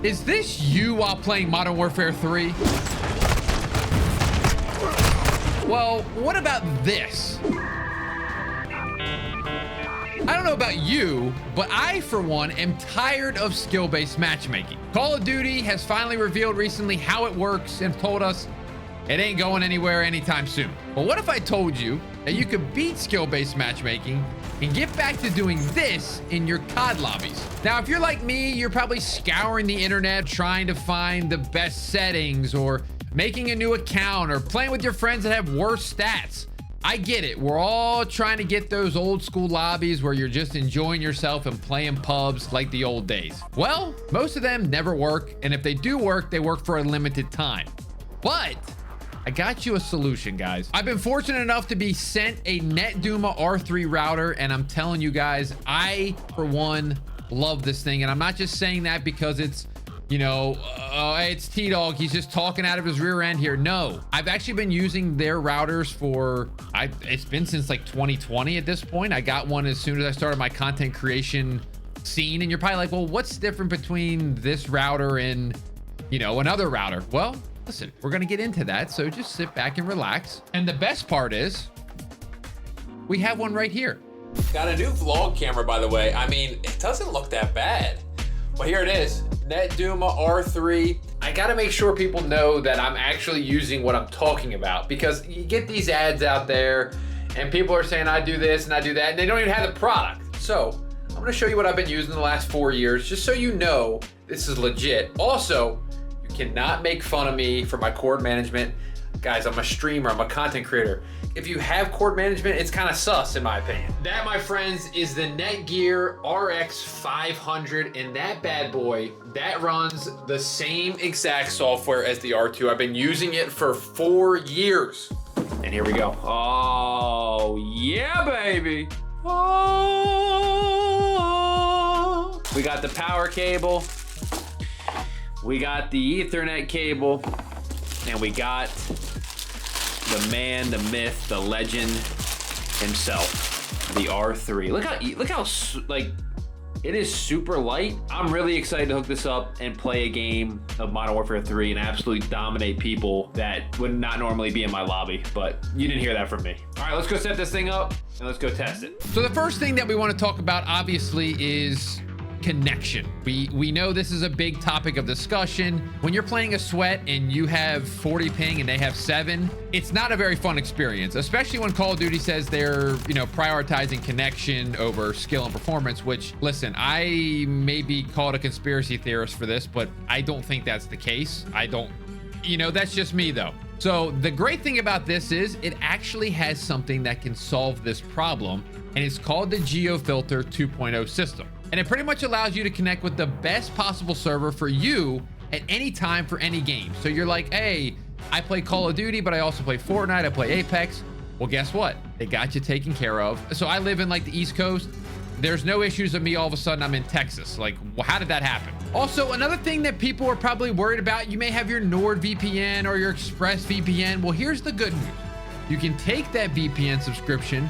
Is this you while playing Modern Warfare 3? Well, what about this? I don't know about you, but I, for one, am tired of skill-based matchmaking. Call of Duty has finally revealed recently how it works and told us it ain't going anywhere anytime soon. But what if I told you that you could beat skill-based matchmaking and get back to doing this in your COD lobbies? Now, if you're like me, you're probably scouring the internet trying to find the best settings or making a new account or playing with your friends that have worse stats. I get it. We're all trying to get those old school lobbies where you're just enjoying yourself and playing pubs like the old days. Well, most of them never work, and if they do work, they work for a limited time. But I got you a solution, guys. I've been fortunate enough to be sent a Netduma R3 router, and I'm telling you guys, I, for one, love this thing. And I'm not just saying that because it's, you know, it's T-Dog, he's just talking out of his rear end here. No, I've actually been using their routers for, it's been since like 2020 at this point. I got one as soon as I started my content creation scene. And you're probably like, well, what's different between this router and, you know, another router? Well, listen, we're gonna get into that, so just sit back and relax. And the best part is, we have one right here. Got a new vlog camera, by the way. I mean, it doesn't look that bad. Well, here it is, Netduma R3. I gotta make sure people know that I'm actually using what I'm talking about, because you get these ads out there and people are saying I do this and I do that, and they don't even have the product. So I'm gonna show you what I've been using the last 4 years, just so you know this is legit. Also, you cannot make fun of me for my cord management. Guys, I'm a streamer, I'm a content creator. If you have cord management, it's kind of sus in my opinion. That, my friends, is the Netgear RX 500, and that bad boy, that runs the same exact software as the R2. I've been using it for 4 years. And here we go. Oh, yeah, baby. Oh. We got the power cable. We got the Ethernet cable, and we got the man, the myth, the legend himself, the R3. Look how like, it is super light. I'm really excited to hook this up and play a game of Modern Warfare 3 and absolutely dominate people that would not normally be in my lobby, but you didn't hear that from me. All right, let's go set this thing up and let's go test it. So the first thing that we want to talk about, obviously, is connection. We know this is a big topic of discussion. When you're playing a sweat and you have 40 ping and they have 7, it's not a very fun experience, especially when Call of Duty says they're, you know, prioritizing connection over skill and performance, which, listen, I may be called a conspiracy theorist for this, but I don't think that's the case. You know, that's just me though. So the great thing about this is it actually has something that can solve this problem, and it's called the Geo-filter 2.0 system. And it pretty much allows you to connect with the best possible server for you at any time for any game. So you're like, hey, I play Call of Duty, but I also play Fortnite, I play Apex. Well, guess what? They got you taken care of. So I live in like the East Coast. There's no issues of me all of a sudden I'm in Texas. Like, well, how did that happen? Also, another thing that people are probably worried about, you may have your NordVPN or your ExpressVPN. Well, here's the good news. You can take that VPN subscription,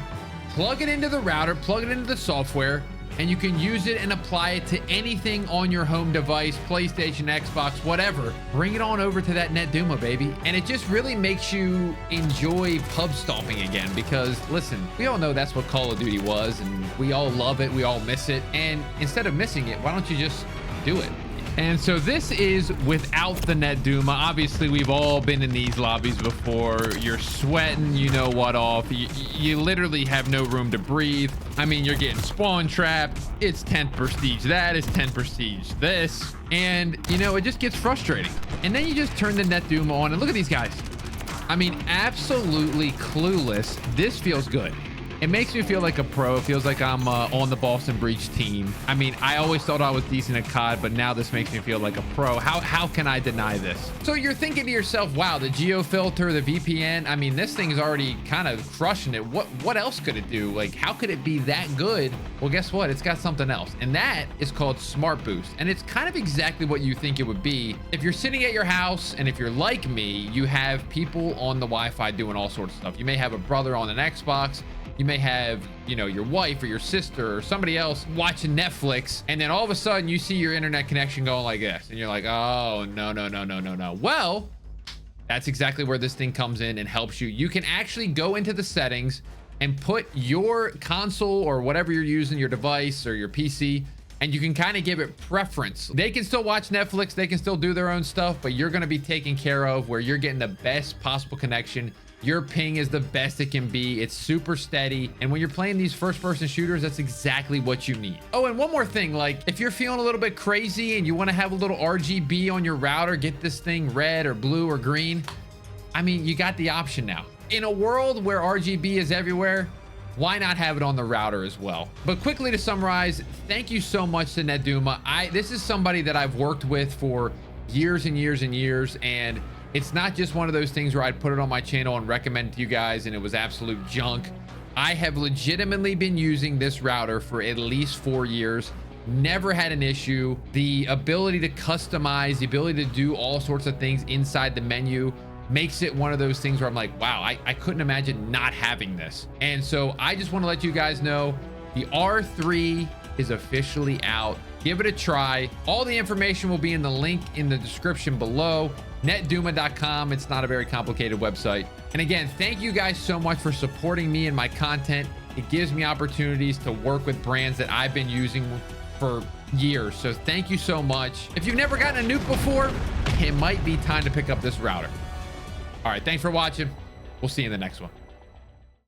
plug it into the router, plug it into the software, and you can use it and apply it to anything on your home device, PlayStation, Xbox, whatever. Bring it on over to that Netduma, baby. And it just really makes you enjoy pub stomping again, because listen, we all know that's what Call of Duty was, and we all love it, we all miss it. And instead of missing it, why don't you just do it? And so this is without the Netduma. Obviously, we've all been in these lobbies before. You're sweating, you know what off. You literally have no room to breathe. I mean, you're getting spawn trapped. It's 10 prestige that, it's 10 prestige this. And, you know, it just gets frustrating. And then you just turn the Netduma on, and look at these guys. I mean, absolutely clueless. This feels good. It makes me feel like a pro. It feels like I'm on the Boston Breach team. I mean, I always thought I was decent at COD, but now this makes me feel like a pro. How can I deny this? So you're thinking to yourself, wow, the Geo-filter, the VPN, I mean, this thing is already kind of crushing it. What else could it do? Like, how could it be that good? Well, guess what? It's got something else, and that is called SmartBoost. And it's kind of exactly what you think it would be. If you're sitting at your house, and if you're like me, you have people on the Wi-Fi doing all sorts of stuff. You may have a brother on an Xbox, You may have, you know, your wife or your sister or somebody else watching Netflix, and then all of a sudden you see your internet connection going like this, and you're like, oh, no, no, no, no, no, no. Well, that's exactly where this thing comes in and helps you. You can actually go into the settings and put your console or whatever you're using, your device or your PC, and you can kind of give it preference. They can still watch Netflix, they can still do their own stuff, but you're going to be taken care of where you're getting the best possible connection. Your ping is the best it can be. It's super steady. And when you're playing these first-person shooters, that's exactly what you need. Oh, and one more thing, like if you're feeling a little bit crazy and you want to have a little RGB on your router, get this thing red or blue or green, I mean, you got the option now. In a world where RGB is everywhere, why not have it on the router as well? But quickly to summarize, thank you so much to Netduma. This is somebody that I've worked with for years and years and years, and it's not just one of those things where I'd put it on my channel and recommend it to you guys and it was absolute junk. I have legitimately been using this router for at least 4 years. Never had an issue. The ability to customize, the ability to do all sorts of things inside the menu makes it one of those things where I'm like, wow, I couldn't imagine not having this. And so I just want to let you guys know the R3 is officially out. Give it a try. All the information will be in the link in the description below. Netduma.com. It's not a very complicated website. And again, thank you guys so much for supporting me and my content. It gives me opportunities to work with brands that I've been using for years. So thank you so much. If you've never gotten a nuke before, it might be time to pick up this router. All right, thanks for watching. We'll see you in the next one.